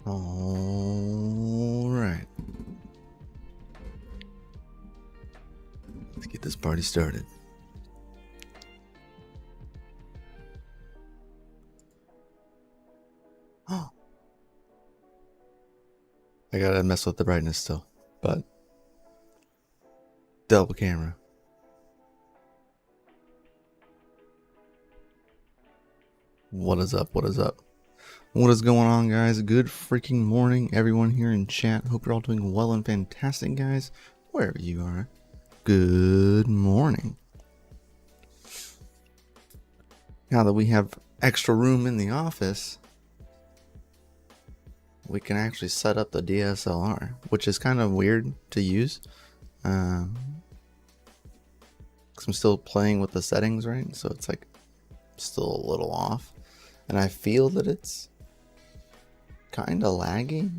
All right. Let's get this party started. Oh. I gotta mess with the brightness still, but double camera. What is up? What is up? What is going on, guys? Good freaking morning, everyone here in chat. Hope you're all doing well and fantastic, guys. Wherever you are, good morning. Now that we have extra room in the office, we can actually set up the DSLR, which is kind of weird to use. 'Cause I'm still playing with the settings, right? So it's like still a little off. And I feel that it's kind of laggy.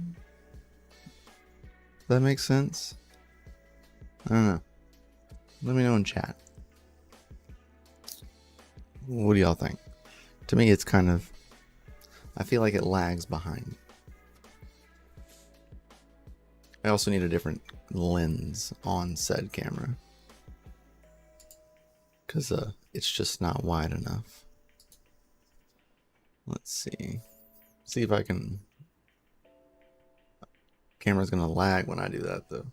Does that make sense? I don't know. Let me know in chat. What do y'all think? To me, it's kind of... I feel like it lags behind. I also need a different lens on said camera. Because it's just not wide enough. Let's see. See if I can... Camera's gonna lag when I do that though.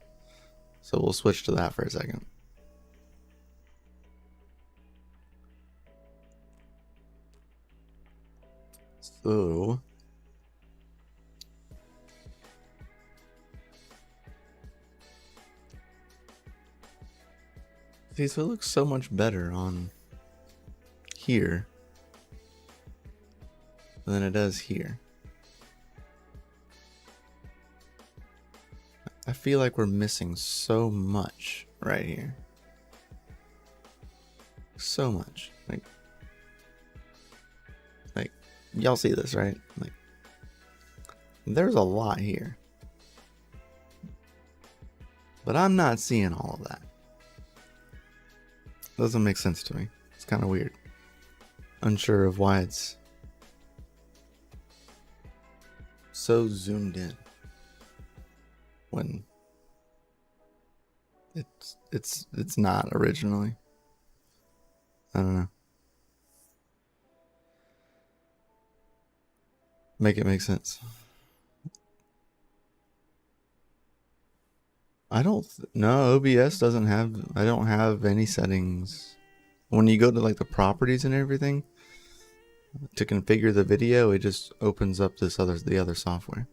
So we'll switch to that for a second. So... See, so it looks so much better on here than it does here. I feel like we're missing so much right here. So much. Like y'all see this, right? Like, there's a lot here. But I'm not seeing all of that. Doesn't make sense to me. It's kind of weird. Unsure of why it's so zoomed in when it's not originally. I don't know. Make it make sense. I don't no, OBS doesn't have, I don't have any settings. When you go to like the properties and everything to configure the video, it just opens up the other software.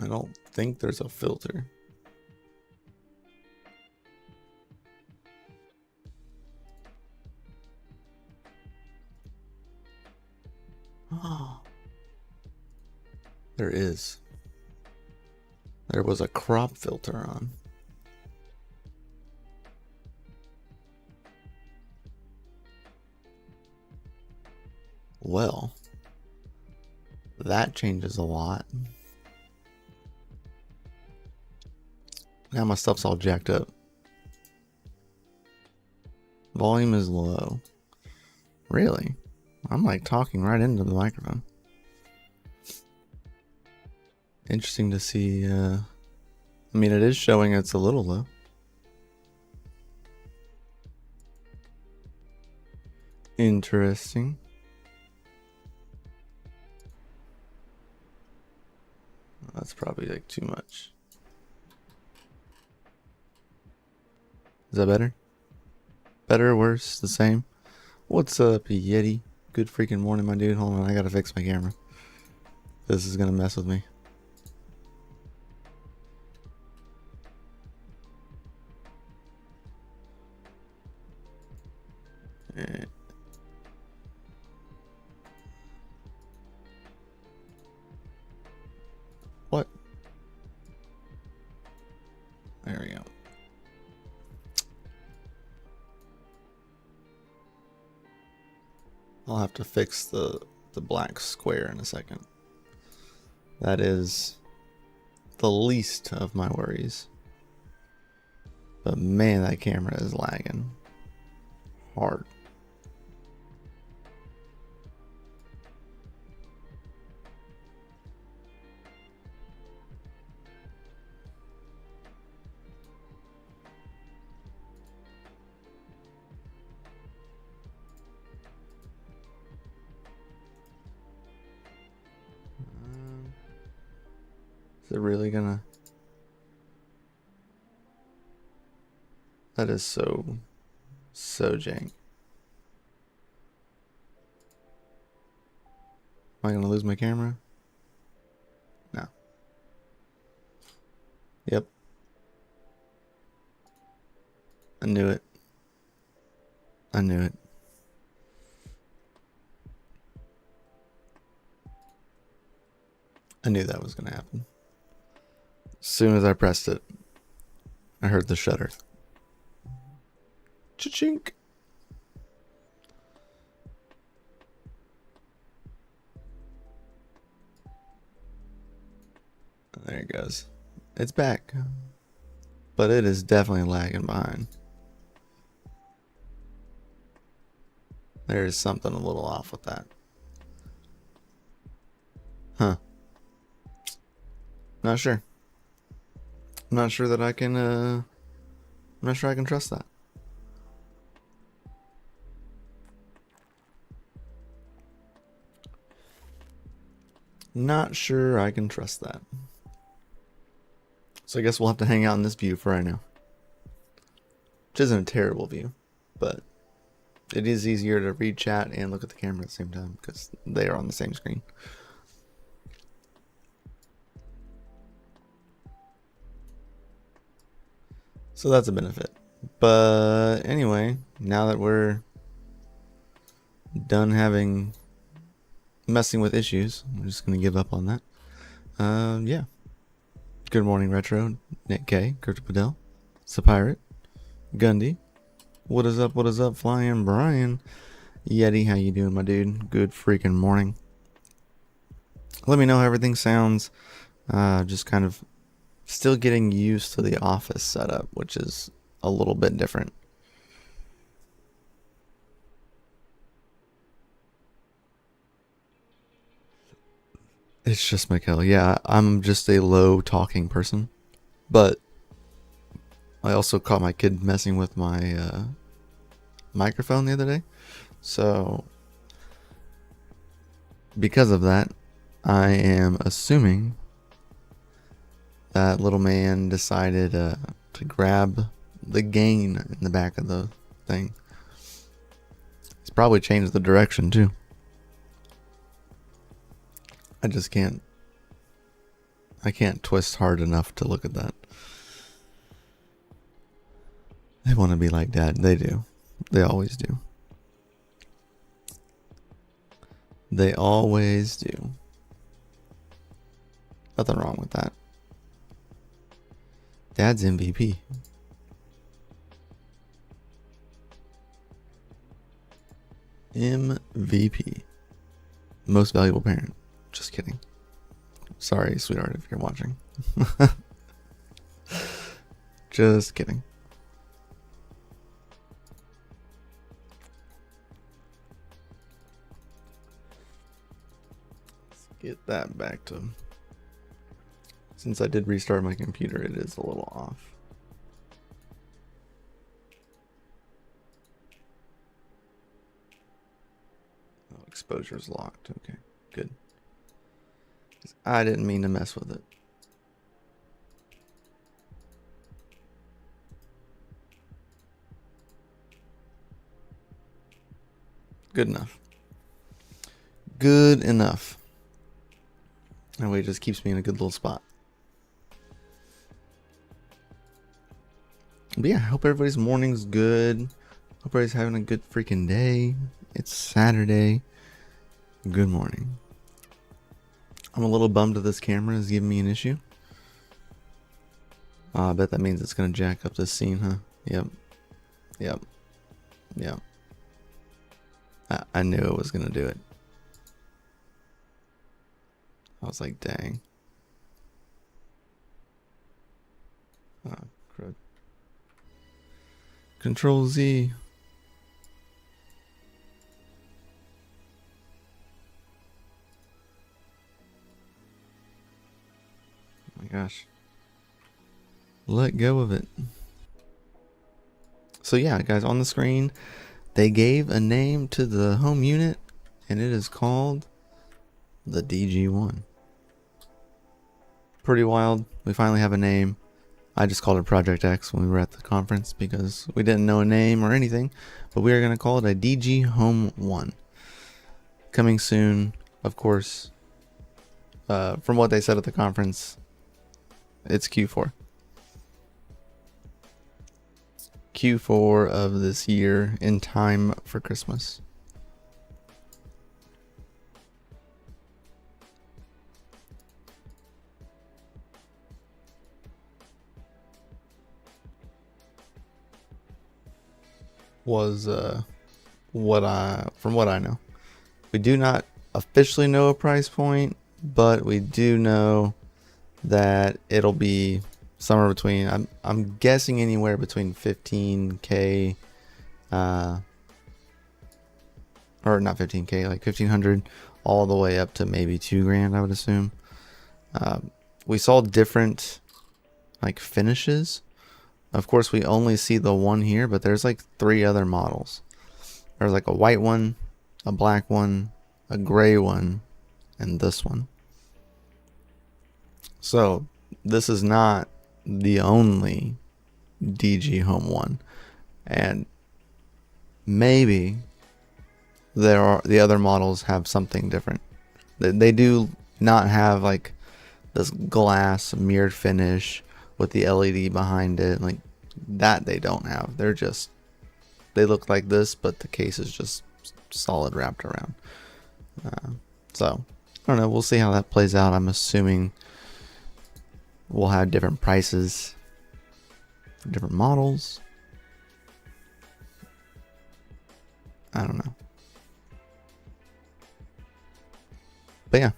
I don't think there's a filter. Oh, there is. There was a crop filter on. Well, that changes a lot. Now my stuff's all jacked up. Volume is low. Really? I'm like talking right into the microphone. Interesting to see. I mean, it is showing it's a little low. Interesting. That's probably like too much. Is that better? Better, worse, the same? What's up, Yeti? Good freaking morning, my dude. Hold on, I gotta fix my camera. This is gonna mess with me. What? There we go. I'll have to fix the black square in a second. That is the least of my worries. But man, that camera is lagging hard. Is it really gonna? That is so jank. Am I gonna lose my camera? No. Yep. I knew it. I knew it. I knew that was gonna happen. As soon as I pressed it, I heard the shutter. Cha-chink. There it goes. It's back. But it is definitely lagging behind. There is something a little off with that. Huh. Not sure. I'm not sure that I can, I'm not sure I can trust that. Not sure I can trust that. So I guess we'll have to hang out in this view for right now. Which isn't a terrible view, but it is easier to read chat and look at the camera at the same time because they are on the same screen. So that's a benefit. But anyway, now that we're done messing with issues, I'm just going to give up on that. Yeah. Good morning, Retro, Nick K, Kurt Padel, Sapirate, Gundy. What is up, Flying Brian? Yeti, how you doing, my dude? Good freaking morning. Let me know how everything sounds. Just kind of still getting used to the office setup, which is a little bit different. It's just Mikkel. Yeah, I'm just a low talking person. But I also caught my kid messing with my microphone the other day. So because of that, I am assuming that little man decided to grab the gain in the back of the thing. He's probably changed the direction too. I just can't. I can't twist hard enough to look at that. They want to be like Dad. They do. They always do. They always do. Nothing wrong with that. Dad's MVP. MVP. Most valuable parent. Just kidding. Sorry, sweetheart, if you're watching. Just kidding. Let's get that back to... Since I did restart my computer, it is a little off. Oh, exposure's locked. Okay, good. I didn't mean to mess with it. Good enough. Good enough. That way it just keeps me in a good little spot. But yeah, I hope everybody's morning's good. Hope everybody's having a good freaking day. It's Saturday. Good morning. I'm a little bummed that this camera is giving me an issue. I bet that means it's going to jack up this scene, huh? Yep. I knew it was going to do it. I was like, dang. Oh, crud. Control Z. Oh my gosh. Let go of it. So yeah, guys, on the screen, they gave a name to the home unit, and it is called the DG1. Pretty wild. We finally have a name. I just called it Project X when we were at the conference because we didn't know a name or anything, but we are going to call it a DG Home 1. Coming soon, of course. From what they said at the conference, it's Q4. Q4 of this year, in time for Christmas. Was from what I know. We do not officially know a price point, but we do know that it'll be somewhere between, I'm guessing anywhere between 15k or not 15k, like 1500 all the way up to maybe $2,000, I would assume. We saw different like finishes. Of course, we only see the one here, but there's like 3 other models. There's like a white one, a black one, a gray one, and this one. So this is not the only DG Home 1, and maybe the other models have something different. They do not have like this glass mirrored finish with the LED behind it, like that they don't have. They look like this, but the case is just solid wrapped around. So I don't know, we'll see how that plays out. I'm assuming we'll have different prices for different models. I don't know, but yeah,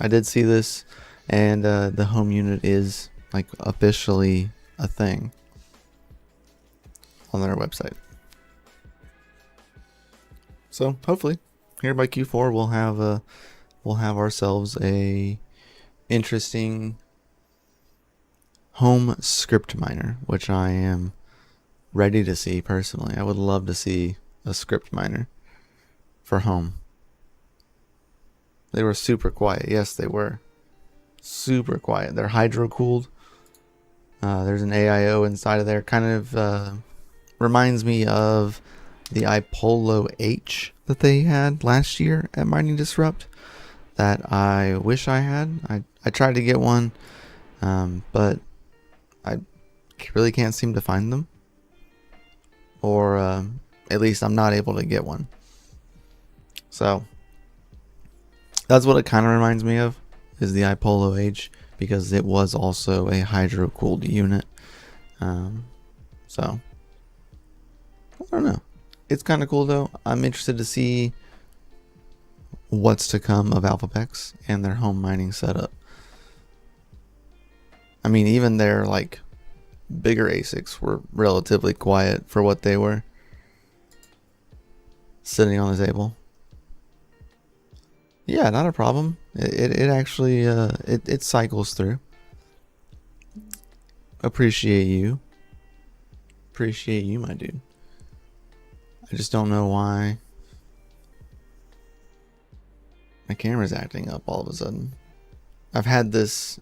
I did see this, and the home unit is like officially a thing on their website. So hopefully here by Q4 we'll have ourselves a interesting home script miner, which I am ready to see personally. I would love to see a script miner for home. They were super quiet. Yes, they were super quiet. They're hydro cooled. There's an AIO inside of there. Kind of reminds me of the iPolo H that they had last year at Mining Disrupt that I wish I had. I tried to get one, but I really can't seem to find them. Or at least I'm not able to get one. So that's what it kind of reminds me of, is the iPolo H, because it was also a hydro cooled unit. So I don't know. It's kind of cool though. I'm interested to see what's to come of Alphapex and their home mining setup. I mean, even their like bigger ASICs were relatively quiet for what they were sitting on the table. Yeah, not a problem. It actually it cycles through. Appreciate you, my dude. I just don't know why my camera's acting up all of a sudden. I've had this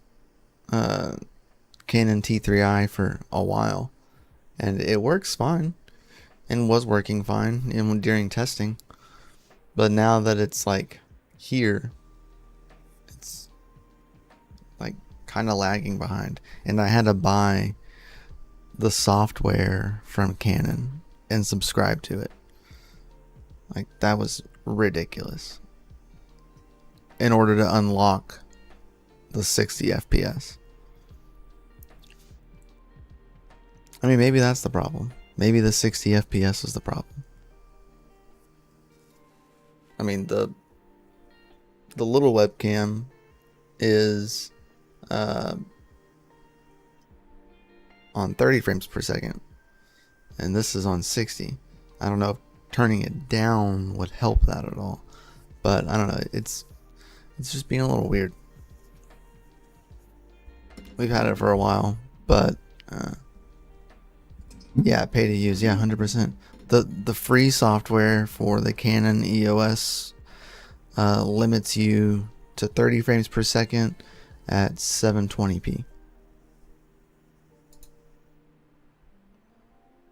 Canon T3i for a while, and it works fine, and was working fine during testing. But now that it's like here, it's like kind of lagging behind, and I had to buy the software from Canon and subscribe to it. Like, that was ridiculous in order to unlock the 60 FPS. I mean, maybe that's the problem. Maybe the 60 FPS is the problem. I mean, the little webcam is on 30 frames per second. and this is on 60. I don't know if turning it down would help that at all, but I don't know. It's just being a little weird. We've had it for a while, but yeah, pay to use. Yeah, 100%. The free software for the Canon EOS limits you to 30 frames per second at 720p.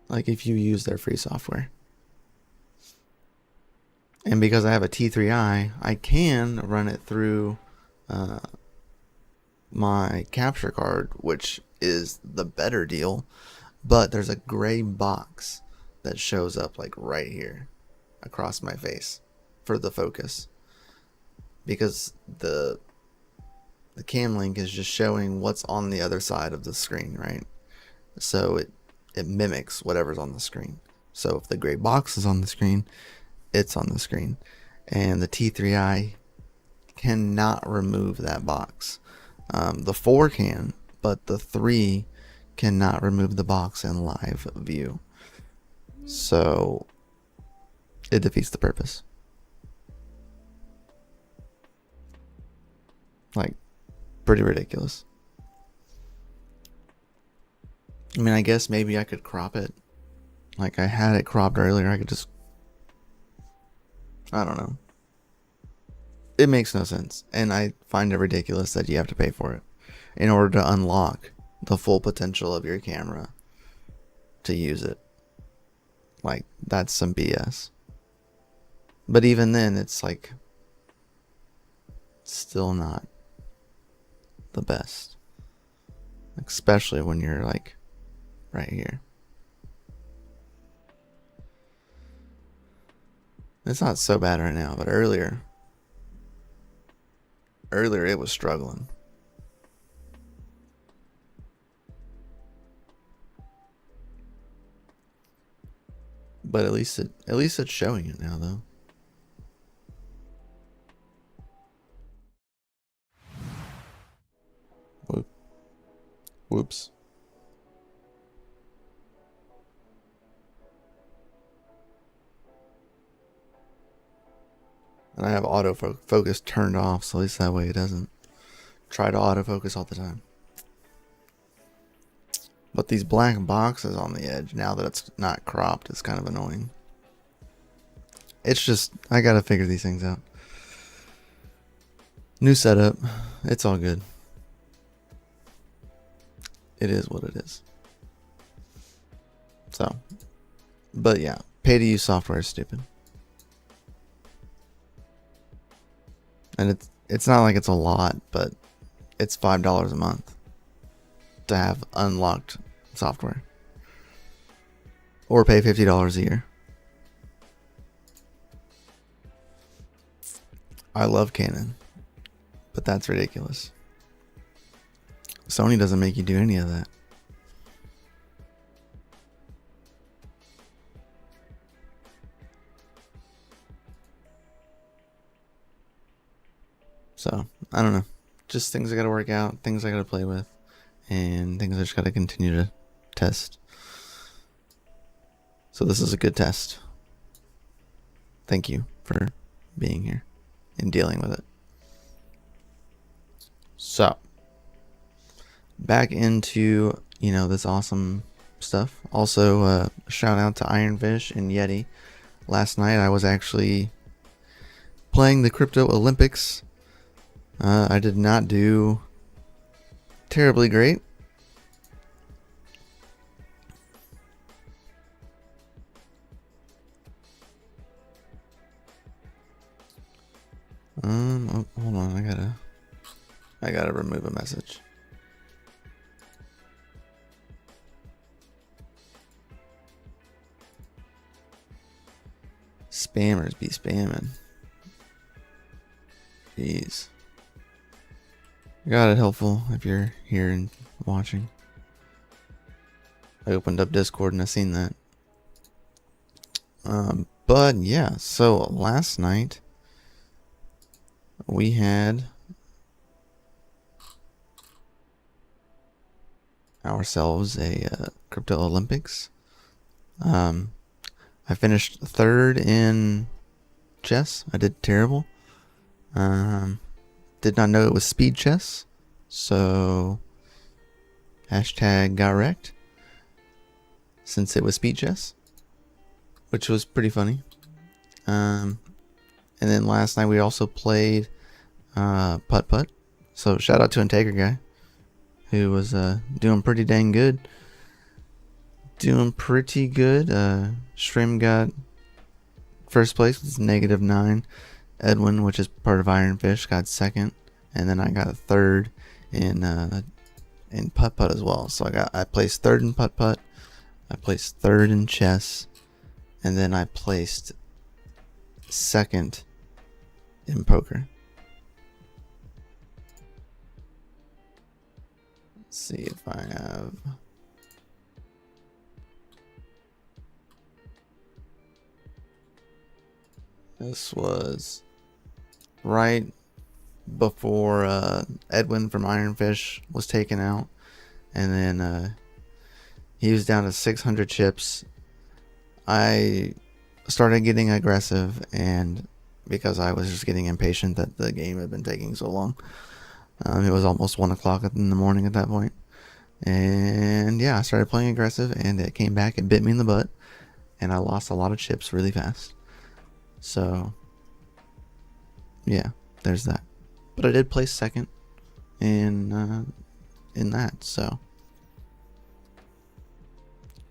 Like if you use their free software. And because I have a T3i, I can run it through my capture card, which is the better deal. But there's a gray box that shows up like right here across my face for the focus. Because the cam link is just showing what's on the other side of the screen, right? So it mimics whatever's on the screen. So if the gray box is on the screen, it's on the screen. And the T3i cannot remove that box. The 4 can, but the 3 cannot remove the box in live view. So it defeats the purpose. Like, pretty ridiculous. I mean, I guess maybe I could crop it. Like, I had it cropped earlier. I could just... I don't know. It makes no sense. And I find it ridiculous that you have to pay for it in order to unlock the full potential of your camera to use it. Like, that's some BS. But even then, it's like... still not the best. Especially when you're like right here. It's not so bad right now, but earlier it was struggling. But at least it's showing it now though. Whoops. And I have autofocus turned off, so at least that way it doesn't try to autofocus all the time. But these black boxes on the edge, now that it's not cropped, is kind of annoying. It's just, I gotta figure these things out. New setup. It's all good. It is what it is. So, but yeah, pay to use software is stupid. And it's not like it's a lot, but it's $5 a month to have unlocked software. Or pay $50 a year. I love Canon, but that's ridiculous. Sony doesn't make you do any of that. So, I don't know. Just things I gotta work out, things I gotta play with, and things I just gotta continue to test. So this is a good test. Thank you for being here and dealing with it. So, back into, this awesome stuff. Also, shout out to Ironfish and Yeti. Last night I was actually playing the Crypto Olympics. I did not do terribly great. Oh, hold on, I gotta remove a message. Spammers be spamming. Jeez. Got it helpful if you're here and watching. I opened up Discord and I seen that. But yeah, so last night we had ourselves a Crypto Olympics. I finished third in chess. I did terrible. Did not know it was speed chess, so hashtag got wrecked since it was speed chess, which was pretty funny. And then last night we also played putt putt. So shout out to Integra guy who was doing pretty dang good. Shrim got first place with -9. Edwin, which is part of Ironfish, got second, and then I got third in putt putt as well. So I placed third in putt putt, I placed third in chess, and then I placed second in poker. Let's see if I have. This was right before Edwin from Ironfish was taken out, and then he was down to 600 chips. I started getting aggressive, and because I was just getting impatient that the game had been taking so long, it was almost 1 o'clock in the morning at that point. And yeah, I started playing aggressive, and it came back and bit me in the butt, and I lost a lot of chips really fast. So yeah, there's that. But I did place second in that, so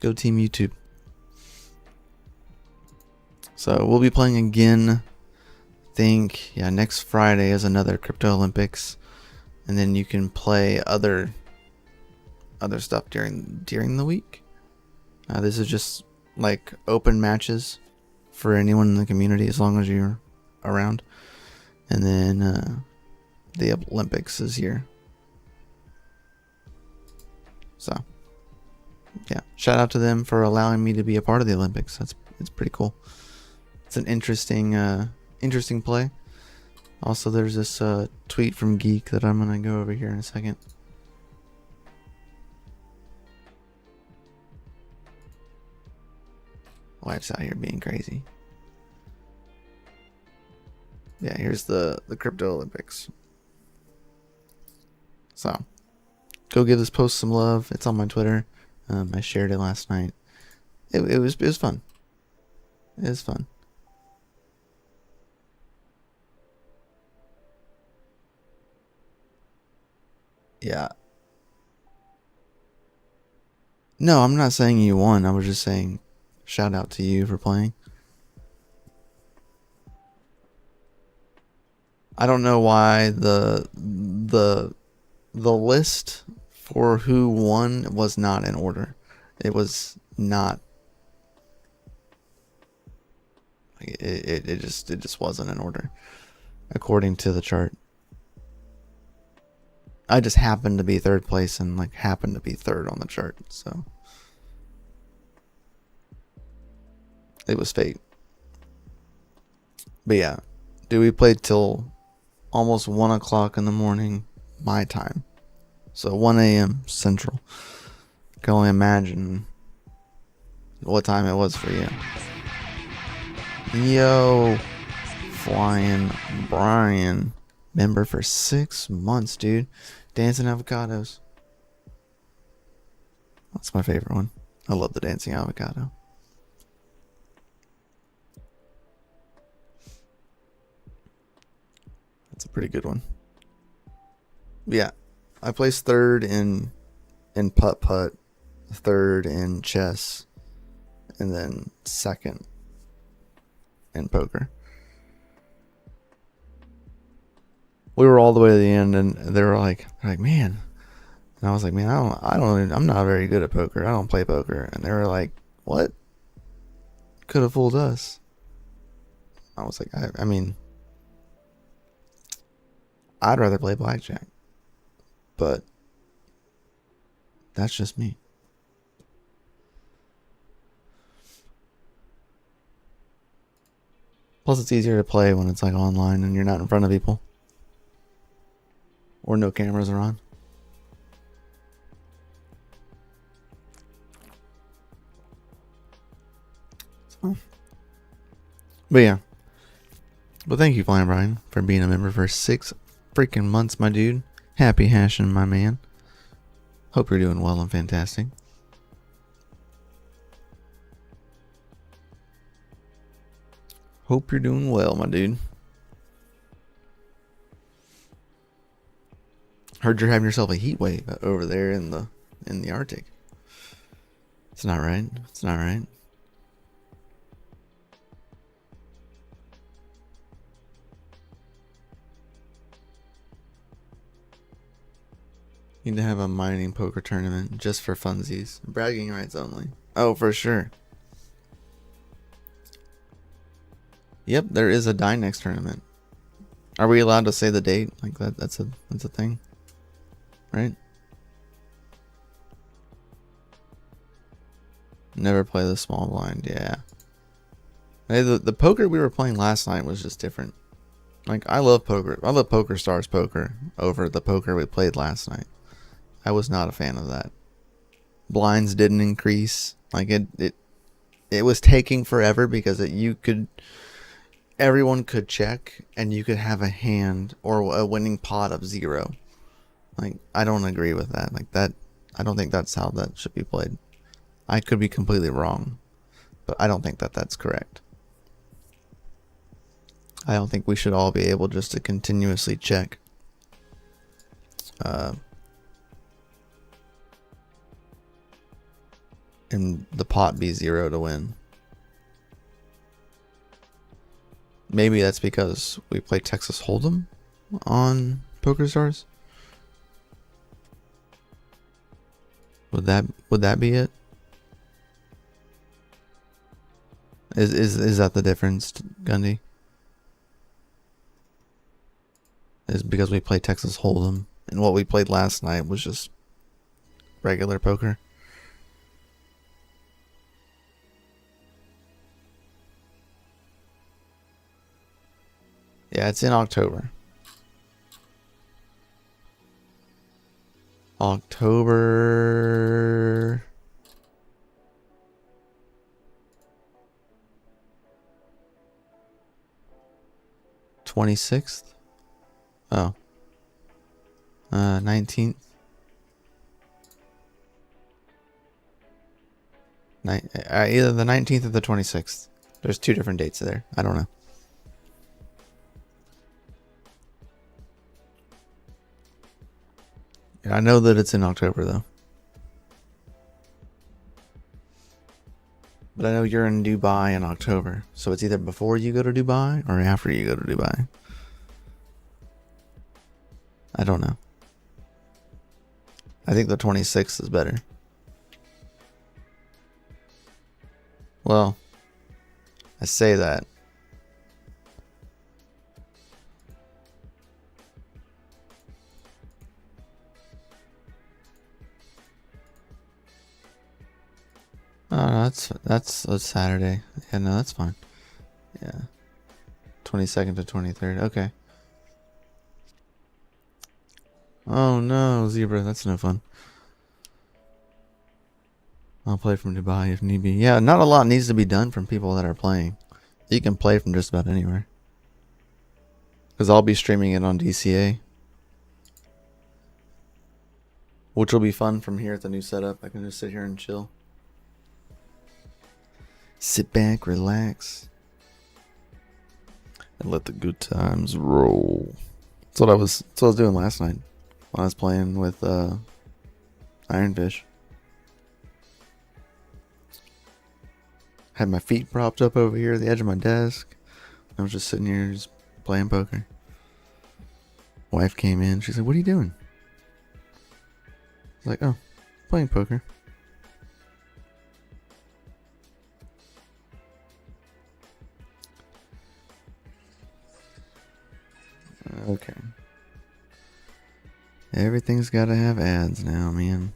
go Team YouTube. So we'll be playing again. Next Friday is another Crypto Olympics, and then you can play other stuff during the week. This is just like open matches for anyone in the community as long as you're around. And then the Olympics is here. So yeah, shout out to them for allowing me to be a part of the Olympics. It's pretty cool. It's an interesting play. Also, there's this tweet from Geek that I'm gonna go over here in a second. Wife's out here being crazy. Yeah, here's the Crypto Olympics. So go give this post some love. It's on my Twitter. I shared it last night. It was fun. It was fun. Yeah. No, I'm not saying you won. I was just saying shout out to you for playing. I don't know why the list for who won was not in order. It was not. It just wasn't in order according to the chart. I just happened to be third place and happened to be third on the chart, so it was fate. But yeah, dude, we played till almost 1 o'clock in the morning my time, so 1 a.m. Central. Can only imagine what time it was for you. Yo, Flying Brian, member for 6 months, dude. Dancing avocados. That's my favorite one. I love the dancing avocado. That's a pretty good one. Yeah, I placed third in putt putt, third in chess, and then second in poker. We were all the way to the end, and they were like, man. And I was like, man, I'm not very good at poker. I don't play poker. And they were like, what? Could have fooled us. I was like, I mean, I'd rather play blackjack, but that's just me. Plus, it's easier to play when it's online and you're not in front of people. Or no cameras are on. But yeah. But thank you, Flying Brian, for being a member for 6 freaking months, my dude. Happy hashing, my man. Hope you're doing well and fantastic. Hope you're doing well, my dude. Heard you're having yourself a heat wave over there in the Arctic. It's not right. It's not right. Need to have a mining poker tournament just for funsies. Bragging rights only. Oh, for sure. Yep, there is a Dynex tournament. Are we allowed to say the date? Like that's a thing. Right? Never play the small blind, yeah. Hey, the poker we were playing last night was just different. Like, I love poker. I love Poker Stars poker over the poker we played last night. I was not a fan of that. Blinds didn't increase. Like, it was taking forever because everyone could check and you could have a hand or a winning pot of 0. Like, I don't agree with that. Like, that, I don't think that's how that should be played. I could be completely wrong, but I don't think that that's correct. I don't think we should all be able just to continuously check. And the pot be 0 to win. Maybe that's because we play Texas Hold'em on Poker Stars. Would that be it? Is that the difference, Gundy? Is because we play Texas Hold'em and what we played last night was just regular poker. Yeah, it's in October. October 26th. Oh. 19th. Either the 19th or the 26th. There's 2 different dates there. I don't know. Yeah, I know that it's in October though. But I know you're in Dubai in October. So it's either before you go to Dubai or after you go to Dubai. I don't know. I think the 26th is better. Well, I say that. Oh, no, that's Saturday. Yeah, no, that's fine. Yeah. 22nd to 23rd. Okay. Oh no, Zebra, that's no fun. I'll play from Dubai if need be. Yeah, not a lot needs to be done from people that are playing. You can play from just about anywhere. Because I'll be streaming it on DCA. Which will be fun from here at the new setup. I can just sit here and chill. Sit back, relax, and let the good times roll. That's what I was doing last night when I was playing with Ironfish. Had my feet propped up over here at the edge of my desk. I was just sitting here just playing poker. Wife came in. She's like, "What are you doing?" I was like, "Oh, playing poker." Okay. Everything's got to have ads now, man.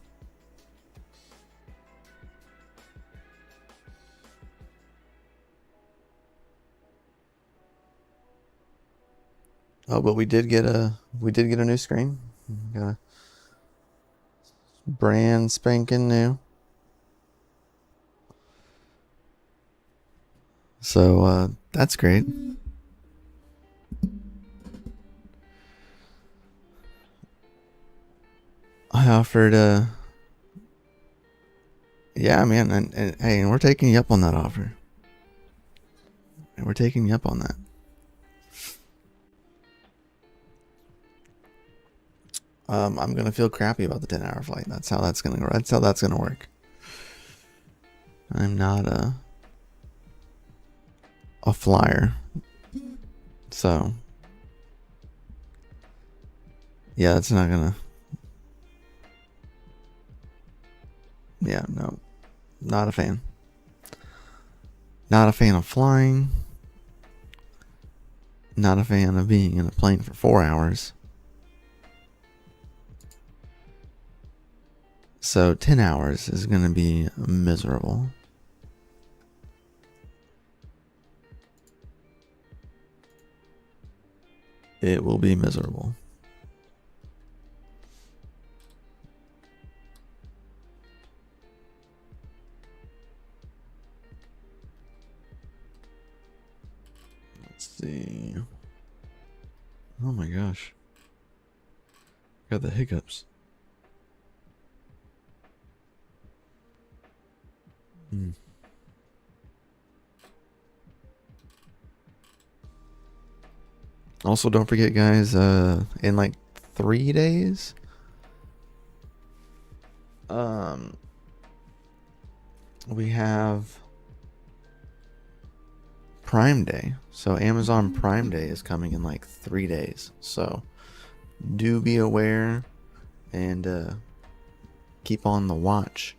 Oh, but we did get a new screen. Got a brand spanking new. So that's great. I offered yeah, man, and hey, and we're taking you up on that offer. And we're taking you up on that. I'm gonna feel crappy about the 10-hour flight. That's how that's gonna go. That's how that's gonna work. I'm not a flyer, so yeah, that's not gonna. Yeah, no, not a fan. Not a fan of flying. Not a fan of being in a plane for 4 hours. So 10 hours is going to be miserable. It will be miserable. Let's see. Oh my gosh. Got the hiccups. Also, don't forget, guys, in like 3 days, we have Prime Day. So Amazon Prime Day is coming in like 3 days. So do be aware and keep on the watch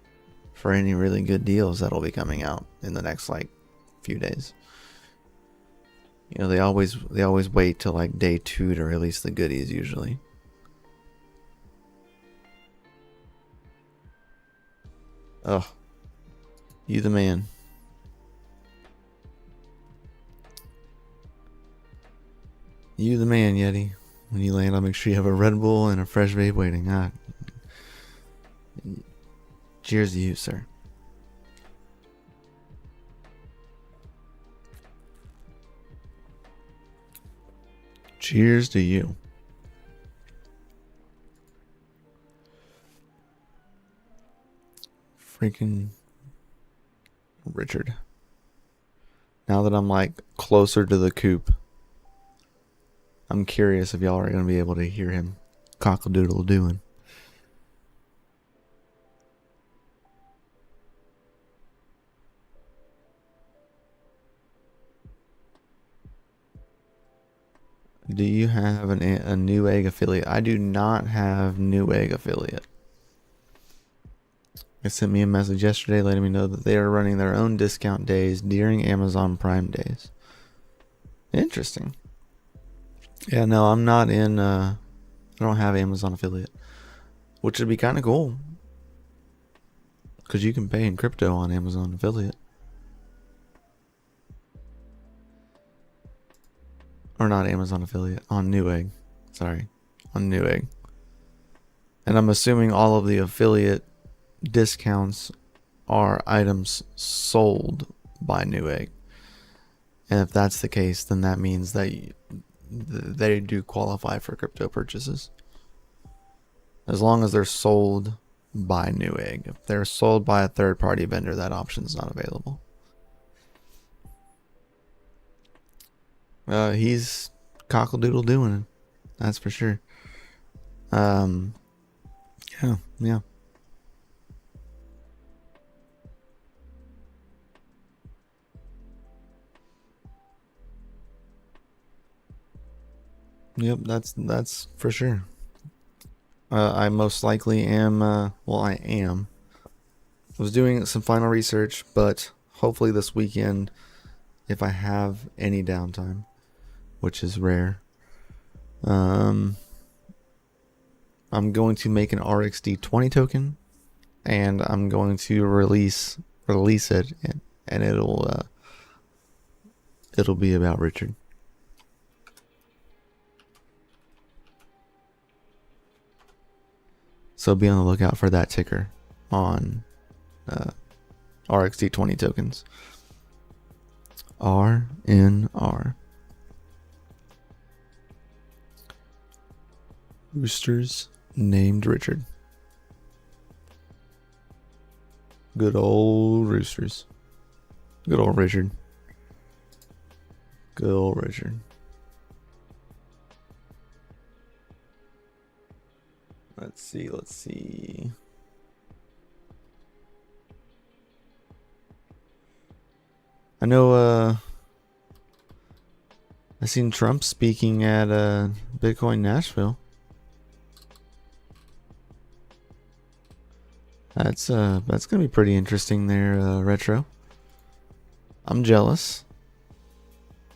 for any really good deals that'll be coming out in the next like few days. You know, they always wait till like day 2 to release the goodies usually. Oh, you the man. You the man, Yeti. When you land, I'll make sure you have a Red Bull and a fresh vape waiting. Cheers to you, sir. Cheers to you. Freaking Richard. Now that I'm like closer to the coop, I'm curious if y'all are going to be able to hear him cock-a-doodle doing. Do you have a Newegg affiliate? I do not have Newegg affiliate. They sent me a message yesterday letting me know that they are running their own discount days during Amazon Prime days. Interesting. Yeah, no, I'm not in, I don't have Amazon affiliate, which would be kind of cool. Because you can pay in crypto on Amazon affiliate. Or not Amazon affiliate, on Newegg. Sorry, on Newegg. And I'm assuming all of the affiliate discounts are items sold by Newegg. And if that's the case, then that means that they do qualify for crypto purchases. As long as they're sold by Newegg. If they're sold by a third-party vendor, that option is not available. He's cockle-doodle doing it. That's for sure. Yeah. Yep, that's for sure. I most likely am, I am. I was doing some final research, but hopefully this weekend, if I have any downtime, which is rare, I'm going to make an RxD20 token, and I'm going to release it, and it'll be about Richard. So be on the lookout for that ticker on RxD20 tokens. RNR. Roosters named Richard. Good old roosters. Good old Richard. Good old Richard. Let's see. I know, I seen Trump speaking at Bitcoin Nashville. That's gonna be pretty interesting there, Retro. I'm jealous.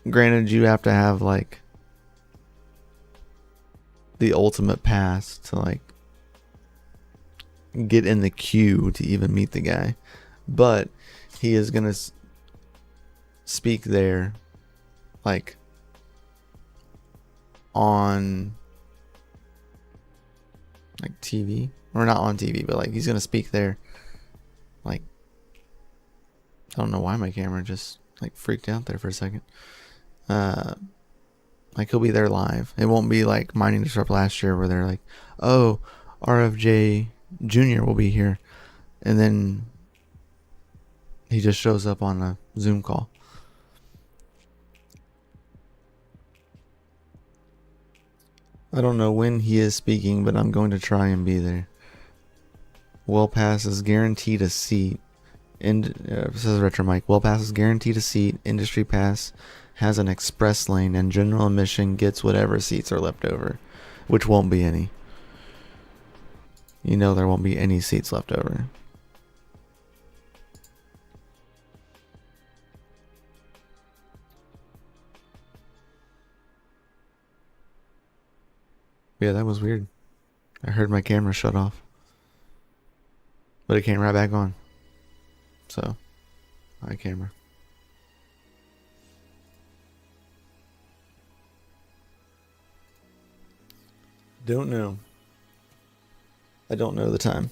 Granted, you have to have like the ultimate pass to like get in the queue to even meet the guy, but he is gonna speak there, like on like TV, or not on TV, but like he's gonna speak there. Like, I don't know why my camera just like freaked out there for a second. Like he'll be there live. It won't be like Mining Disrupt last year where they're like, oh, RFJ Jr. will be here, and then he just shows up on a Zoom call. I don't know when he is speaking, but I'm going to try and be there. Well Pass is guaranteed a seat. Says Retro Mike. Well Pass is guaranteed a seat. Industry Pass has an express lane, and general admission gets whatever seats are left over, which won't be any. You know there won't be any seats left over. Yeah, that was weird. I heard my camera shut off, but it came right back on. So, my camera. Don't know. I don't know the time.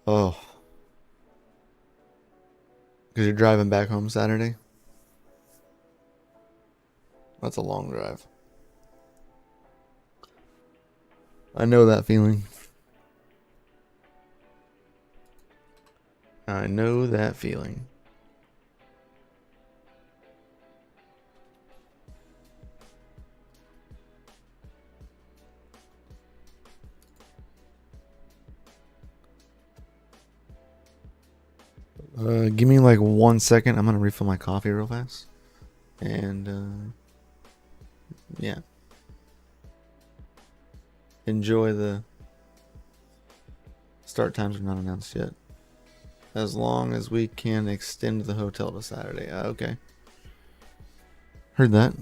Oh. Because you're driving back home Saturday? That's a long drive. I know that feeling. I know that feeling. Give me like 1 second. I'm gonna refill my coffee real fast. And yeah. Enjoy the start times are not announced yet. As long as we can extend the hotel to Saturday. Okay. Heard that.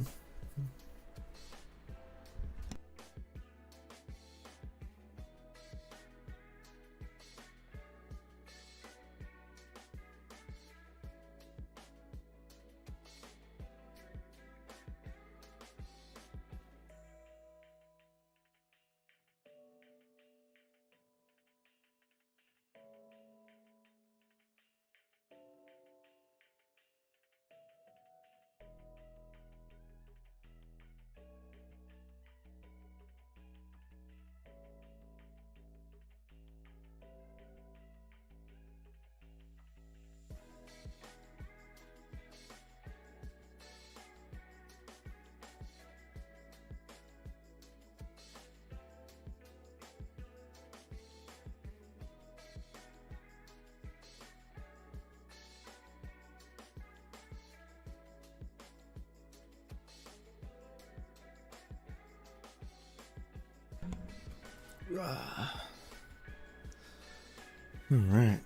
All right.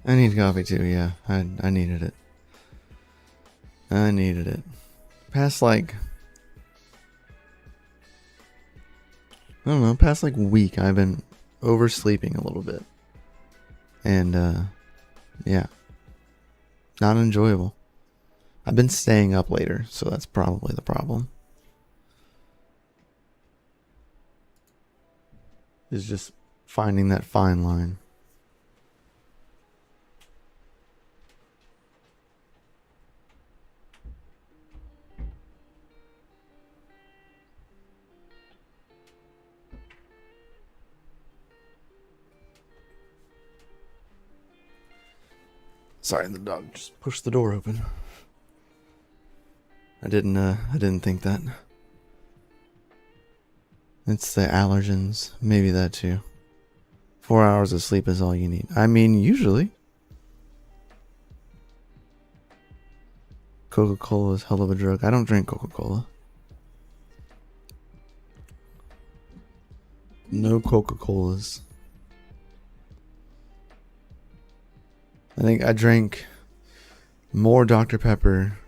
I need coffee too. Yeah, I needed it. I needed it. Past like, I don't know, past like week, I've been oversleeping a little bit, and yeah, not enjoyable. I've been staying up later, so that's probably the problem. Is just finding that fine line. Sorry, the dog just pushed the door open. I didn't think that. It's the allergens. Maybe that too. 4 hours of sleep is all you need. I mean, usually. Coca-Cola is hell of a drug. I don't drink Coca-Cola. No Coca-Colas. I think I drank more Dr. Pepper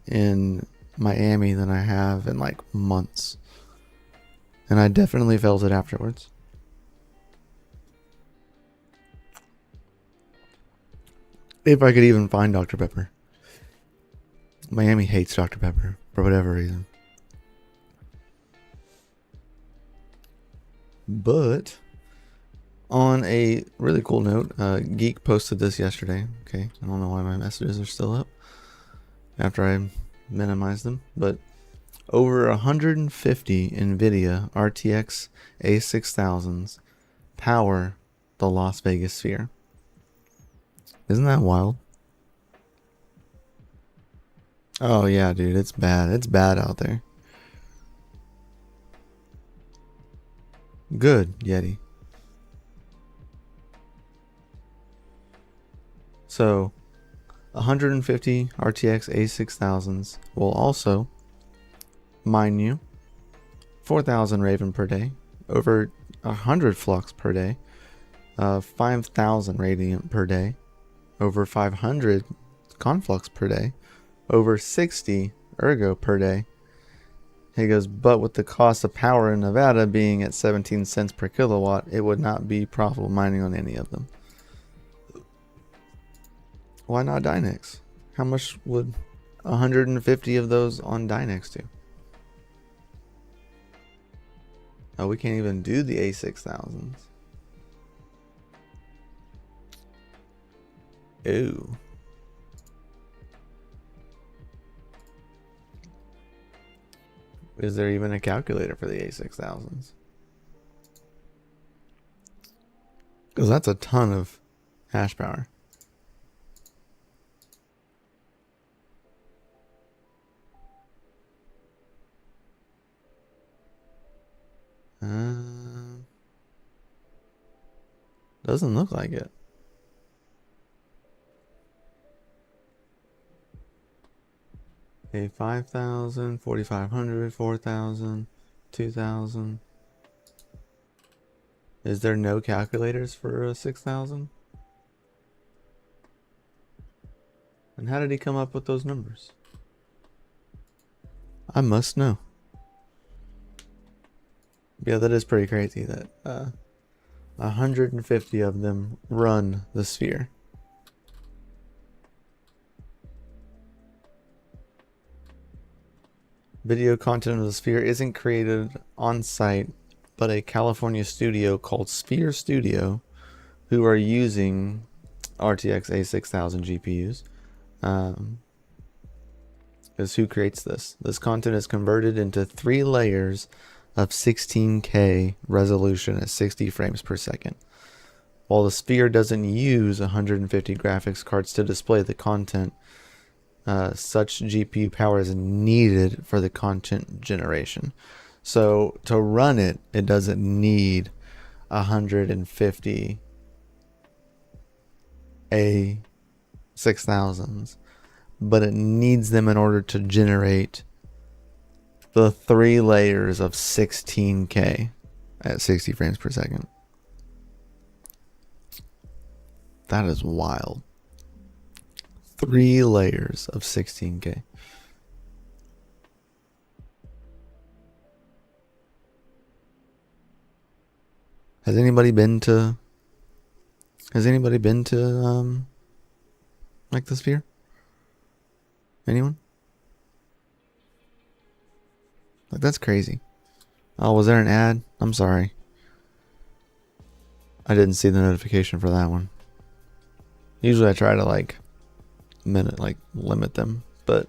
in Miami than I have in like months. And I definitely felt it afterwards. If I could even find Dr. Pepper. Miami hates Dr. Pepper for whatever reason. But on a really cool note, Geek posted this yesterday. Okay, I don't know why my messages are still up after I minimized them, but over 150 NVIDIA RTX A6000s power the Las Vegas Sphere. Isn't that wild? Oh yeah, dude, it's bad. It's bad out there. Good, Yeti. So, 150 RTX A6000s will also mine you 4,000 Raven per day, over 100 Flux per day, 5,000 Radiant per day, over 500 Conflux per day, over 60 Ergo per day. He goes, but with the cost of power in Nevada being at 17 cents per kilowatt, it would not be profitable mining on any of them. Why not Dynex? How much would 150 of those on Dynex do? Oh, we can't even do the A6000s. Ew. Is there even a calculator for the A6000s? Because that's a ton of hash power. Doesn't look like it. Okay, 5,000, 4,500, 4,000, 2,000. Is there no calculators for a 6,000? And how did he come up with those numbers? I must know. Yeah, that is pretty crazy that 150 of them run the sphere. Video content of the sphere isn't created on site, but a California studio called Sphere Studio, who are using RTX A6000 GPUs, is who creates this. This content is converted into 3 layers of 16K resolution at 60 frames per second. While the Sphere doesn't use 150 graphics cards to display the content, such GPU power is needed for the content generation. So to run it, it doesn't need 150 A6000s, but it needs them in order to generate the 3 layers of 16K at 60 frames per second. That is wild. 3 layers of 16K. Has anybody been to like the Sphere? Anyone? Like, that's crazy. Oh, was there an ad? I'm sorry. I didn't see the notification for that one. Usually I try to limit them, but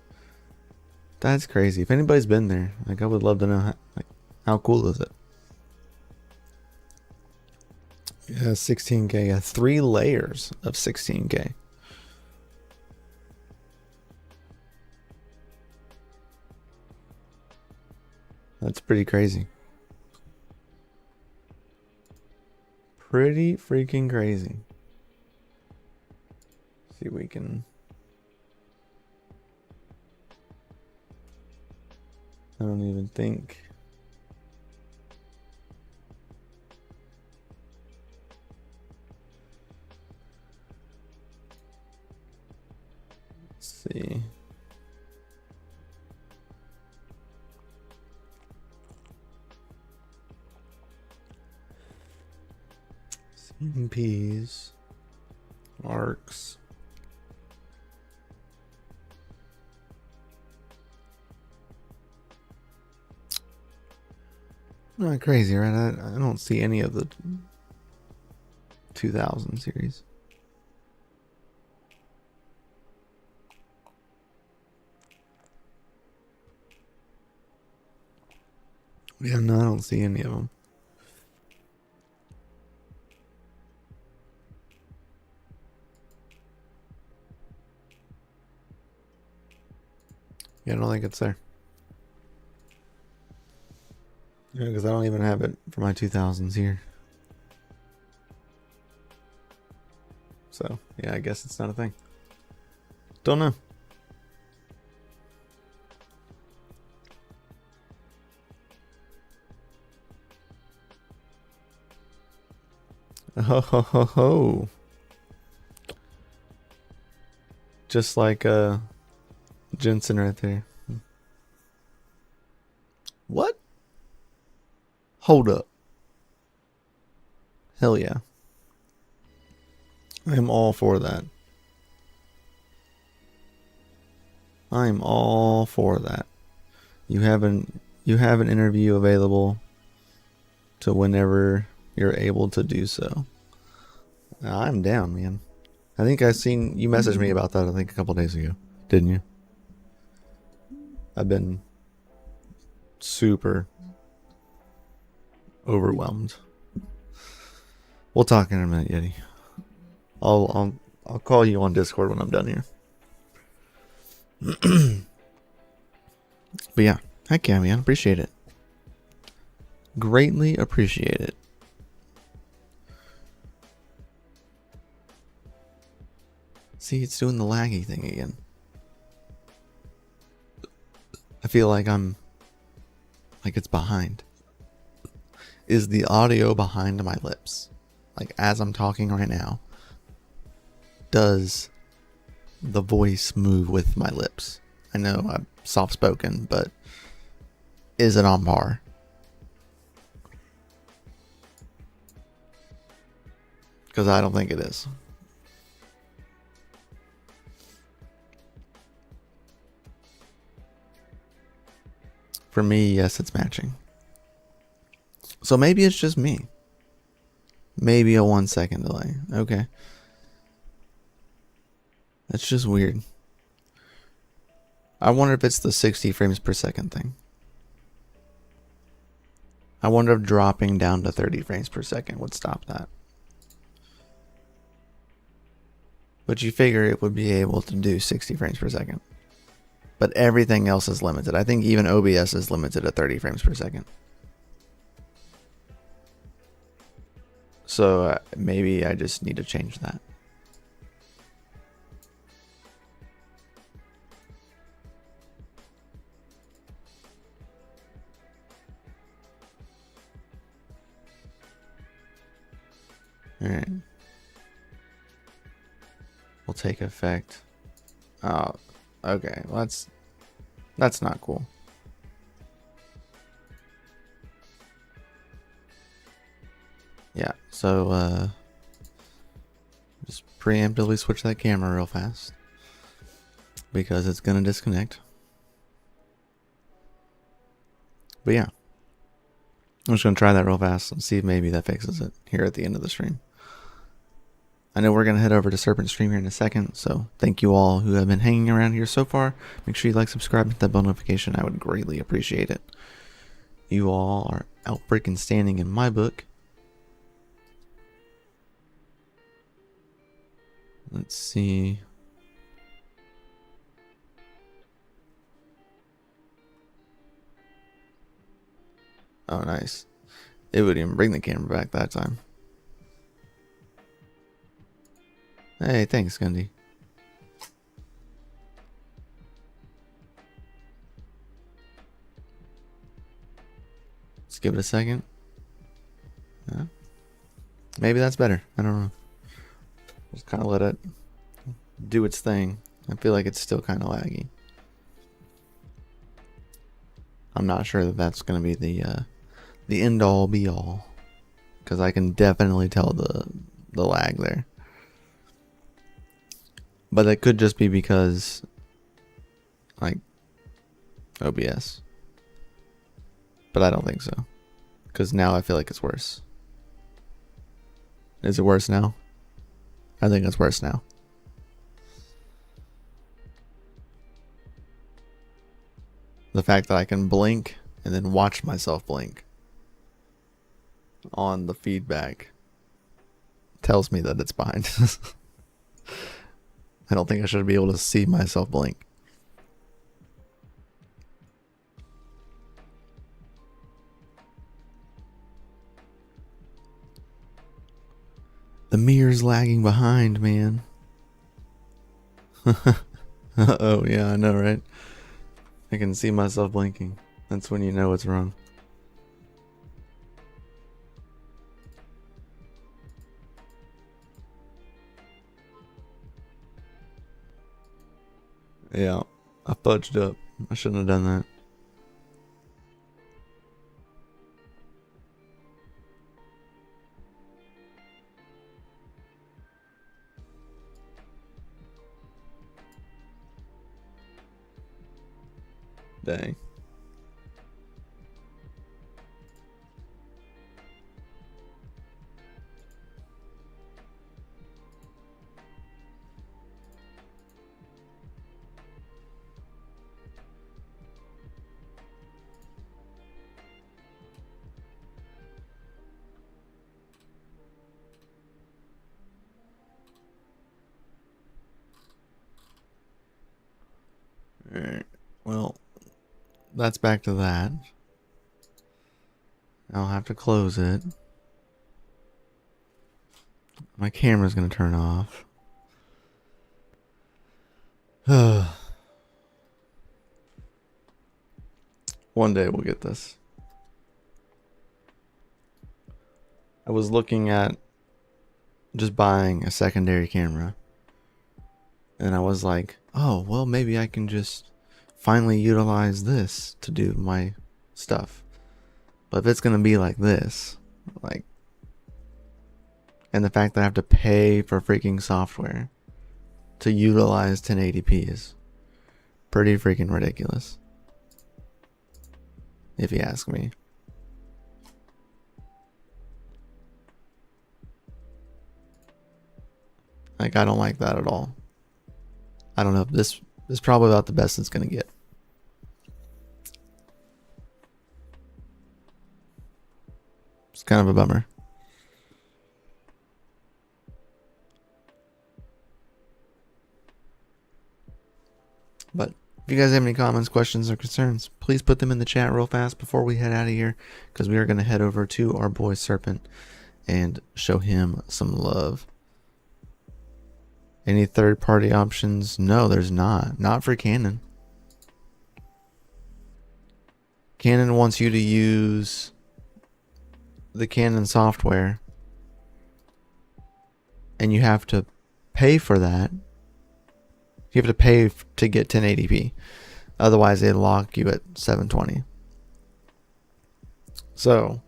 that's crazy. If anybody's been there, I would love to know how cool is it? Yeah, 16K, 3 layers of 16K. That's pretty crazy. Pretty freaking crazy. See if we can. I don't even think. Let's see. CMPs. Arcs. Not crazy, right? I don't see any of the 2000 series. Yeah, no, I don't see any of them. Yeah, I don't think it's there. Yeah, because I don't even have it for my 2000s here. So, yeah, I guess it's not a thing. Don't know. Ho ho ho ho. Just like Jensen right there. What? Hold up. Hell yeah. I am all for that. I am all for that. You have an interview available to whenever you're able to do so. I'm down, man. I think I seen you messaged me about that I think a couple days ago, didn't you? I've been super overwhelmed. We'll talk in a minute, Yeti. I'll call you on Discord when I'm done here. But yeah, heck yeah, man. Appreciate it. Greatly appreciate it. See, it's doing the laggy thing again. I feel like it's behind. Is the audio behind my lips? Like as I'm talking right now, does the voice move with my lips? I know I'm soft spoken, but is it on par? Because I don't think it is. For me, yes, it's matching. So maybe it's just me. Maybe a 1 second delay. Okay. That's just weird. I wonder if it's the 60 frames per second thing. I wonder if dropping down to 30 frames per second would stop that. But you figure it would be able to do 60 frames per second. But everything else is limited. I think even OBS is limited at 30 frames per second. So maybe I just need to change that. Alright. Will take effect. Oh, okay. Well, that's not cool. Yeah, so just preemptively switch that camera real fast because it's gonna disconnect. But yeah, I'm just gonna try that real fast and see if maybe that fixes it here at the end of the stream. I know we're gonna head over to Serpent Stream here in a second, so thank you all who have been hanging around here so far. Make sure you like, subscribe, hit that bell notification. I would greatly appreciate it. You all are out freaking standing in my book. Let's see. Oh, nice. It would even bring the camera back that time. Hey, thanks, Gundy. Let's give it a second. Yeah. Maybe that's better. I don't know. Just kind of let it do its thing. I feel like it's still kind of laggy. I'm not sure that that's going to be the end all be all, because I can definitely tell the lag there. But it could just be because, like, OBS. But I don't think so, because now I feel like it's worse. Is it worse now? I think it's worse now. The fact that I can blink and then watch myself blink on the feedback tells me that it's behind. I don't think I should be able to see myself blink. The mirror's lagging behind, man. Oh yeah, I know, right? I can see myself blinking. That's when you know it's wrong. Yeah, I fudged up. I shouldn't have done that. Dang. Alright, well, that's back to that. I'll have to close it. My camera's gonna turn off. One day we'll get this. I was looking at just buying a secondary camera, and I was like, oh, well, maybe I can just finally utilize this to do my stuff. But if it's gonna be like this, like, and the fact that I have to pay for freaking software to utilize 1080p is pretty freaking ridiculous, if you ask me. Like, I don't like that at all. I don't know. This is probably about the best it's gonna get. It's kind of a bummer. But if you guys have any comments, questions, or concerns, please put them in the chat real fast before we head out of here, because we are going to head over to our boy Serpent and show him some love. Any third-party options? No, there's not. Not for Canon. Canon wants you to use the Canon software, and you have to pay for that. You have to pay to get 1080p. Otherwise, they lock you at 720. So,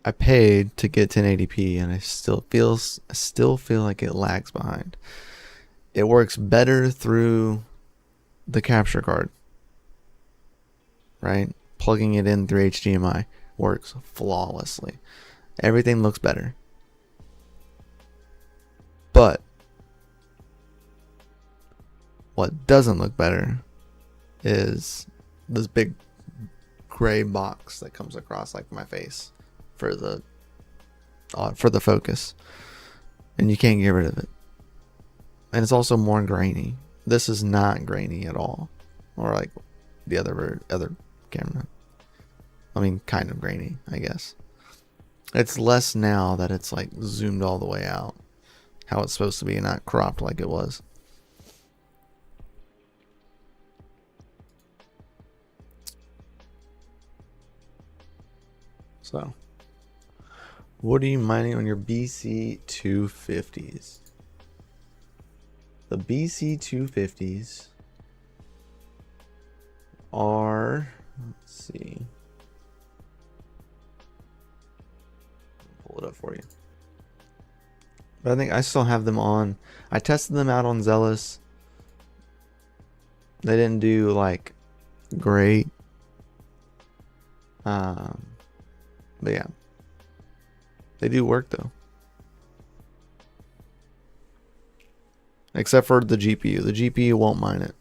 I paid to get 1080p, and I still feel like it lags behind. It works better through the capture card, right? Plugging it in through HDMI works flawlessly. Everything looks better. But what doesn't look better is this big gray box that comes across like my face for the focus, and you can't get rid of it. And it's also more grainy. This is not grainy at all, or like the other camera. I mean, kind of grainy, I guess. It's less now that it's like zoomed all the way out. How it's supposed to be, not cropped like it was. So, what are you mining on your BC250s? The BC250s are, let's see, pull it up for you. But I think I still have them on. I tested them out on Zealous. They didn't do like great. But yeah, they do work though. Except for the GPU. The GPU won't mine it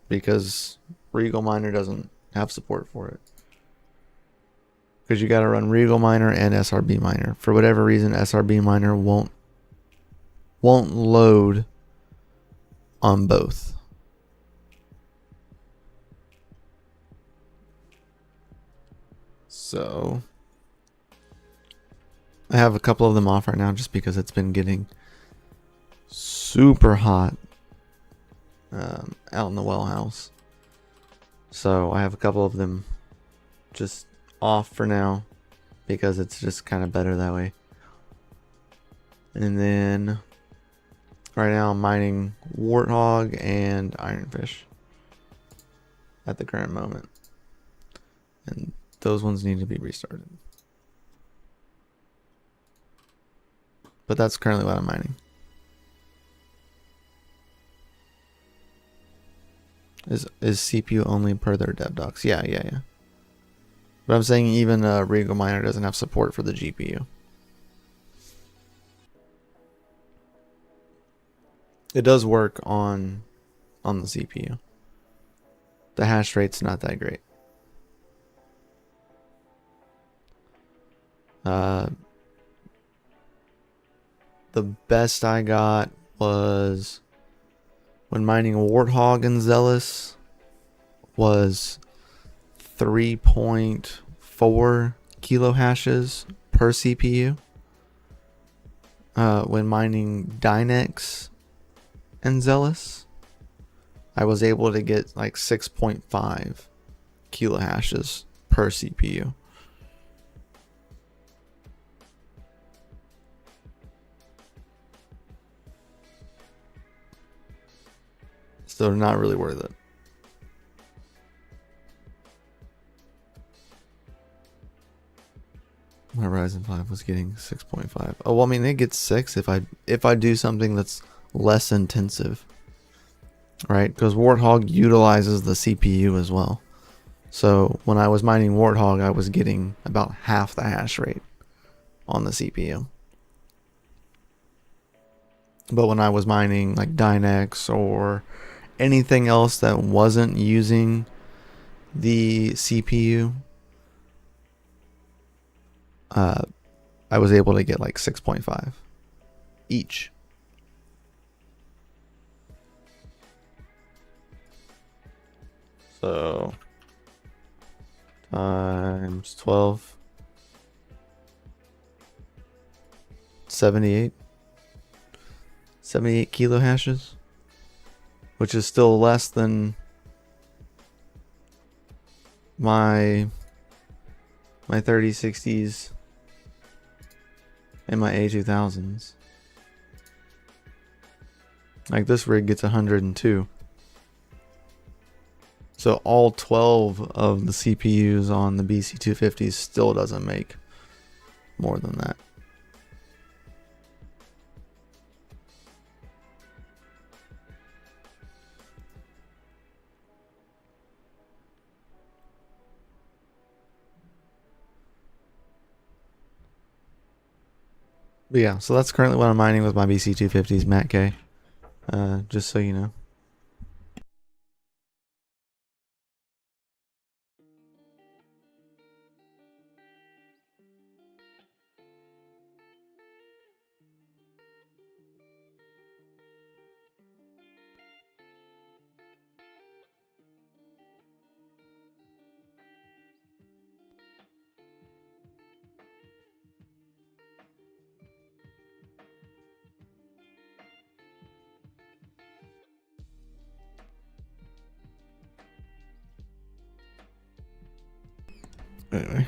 because RegalMiner doesn't have support for it. Because you got to run RegalMiner and SRBMiner. For whatever reason, SRBMiner won't load on both. So I have a couple of them off right now just because it's been getting super hot out in the well house. So I have a couple of them just off for now because it's just kind of better that way. And then right now I'm mining Warthog and Ironfish at the current moment. And those ones need to be restarted. But that's currently what I'm mining. Is CPU only per their dev docs? Yeah. But I'm saying even RegalMiner doesn't have support for the GPU. It does work on the CPU. The hash rate's not that great. The best I got was when mining Warthog and Zealous was 3.4 kilo hashes per CPU. When mining Dynex and Zealous, I was able to get like 6.5 kilo hashes per CPU. So not really worth it. My Ryzen 5 was getting 6.5. Oh, well, I mean, it gets 6 if I do something that's less intensive, right? Because Warthog utilizes the CPU as well. So when I was mining Warthog, I was getting about half the hash rate on the CPU. But when I was mining like Dynex or anything else that wasn't using the CPU, I was able to get like 6.5 each. So times 12, 78 kilo hashes, which is still less than my 3060s and my A2000s. Like this rig gets 102. So all 12 of the CPUs on the BC250s still doesn't make more than that. But yeah, so that's currently what I'm mining with my BC250s Matt K. Just so you know. Anyway.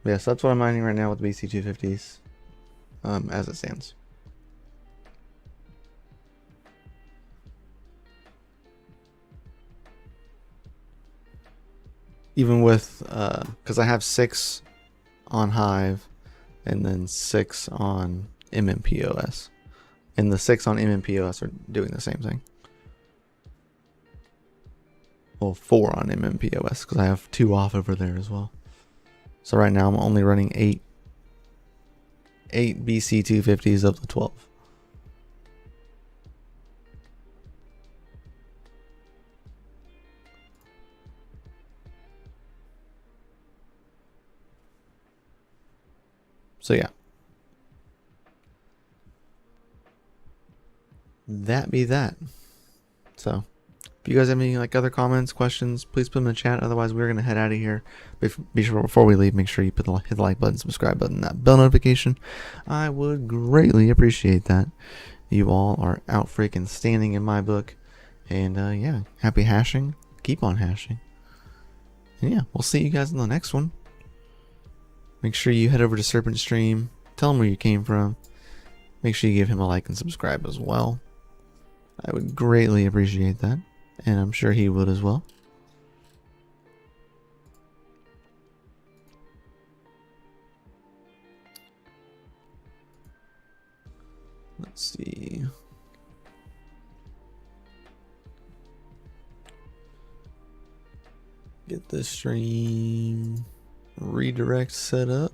Yeah, so that's what I'm mining right now with the BC250s. As it stands. Even with, because I have 6 on Hive and then 6 on MMPOS. And the 6 on MMPOS are doing the same thing. Well, 4 on MMPOS because I have 2 off over there as well. So right now I'm only running 8 BC250s of the 12. So yeah. That be that. So if you guys have any like other comments, questions, please put them in the chat. Otherwise, we're gonna head out of here. Before we leave, make sure you hit the like button, subscribe button, that bell notification. I would greatly appreciate that. You all are out freaking standing in my book. And yeah, happy hashing. Keep on hashing. And yeah, we'll see you guys in the next one. Make sure you head over to Serpent Stream. Tell him where you came from. Make sure you give him a like and subscribe as well. I would greatly appreciate that. And I'm sure he would as well. Let's see. Get this stream redirect set up.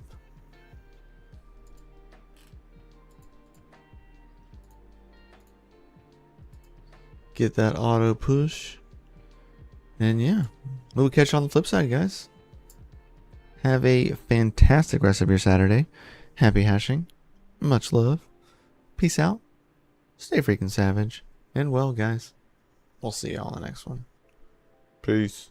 Get that auto push. And yeah, we'll catch you on the flip side, guys. Have a fantastic rest of your Saturday. Happy hashing. Much love. Peace out. Stay freaking savage. And well, guys, we'll see you all in the next one. Peace.